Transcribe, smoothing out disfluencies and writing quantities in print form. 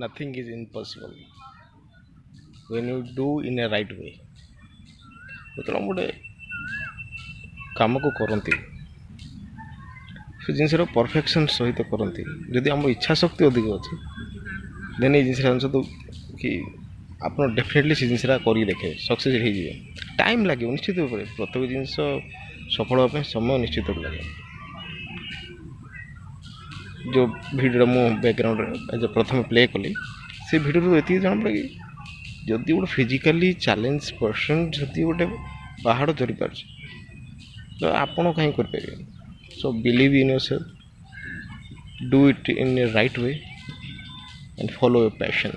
nothing is impossible when you do in a right way. ଯେତେବେଳେ ଗୋଟେ କାମକୁ କରନ୍ତି ସେ ଜିନିଷର ପରଫେକ୍ସନ୍ ସହିତ କରନ୍ତି, ଯଦି ଆମର ଇଚ୍ଛା ଶକ୍ତି ଅଧିକ ଅଛି ଦେନ୍ ଏଇ ଜିନିଷ କି ଆପଣ ଡେଫିନେଟଲି ସେ ଜିନିଷଟା କରିକି ଦେଖେଇବେ, ସକ୍ସେସ୍ ହେଇଯିବେ। ଟାଇମ୍ ଲାଗିବ ନିଶ୍ଚିତ ଭାବରେ, ପ୍ରତ୍ୟେକ ଜିନିଷ ସଫଳ ହେବା ପାଇଁ ସମୟ ନିଶ୍ଚିତ ଲାଗେ। ଯେଉଁ ଭିଡ଼ିଓଟା ମୁଁ ବ୍ୟାକ୍ଗ୍ରାଉଣ୍ଡରେ ପ୍ରଥମେ ପ୍ଲେ କଲି, ସେ ଭିଡ଼ିଓରୁ ଏତିକି ଜଣାପଡ଼େ କି ଯଦି ଗୋଟେ ଫିଜିକାଲି ଚ୍ୟାଲେଞ୍ଜ ପର୍ସନ୍ ଯଦି ଗୋଟେ ପାହାଡ଼ ଚଢ଼ିପାରୁଛି ତ ଆପଣ କାହିଁ କରିପାରିବେନି। So believe in yourself, do it in a right way and follow your passion.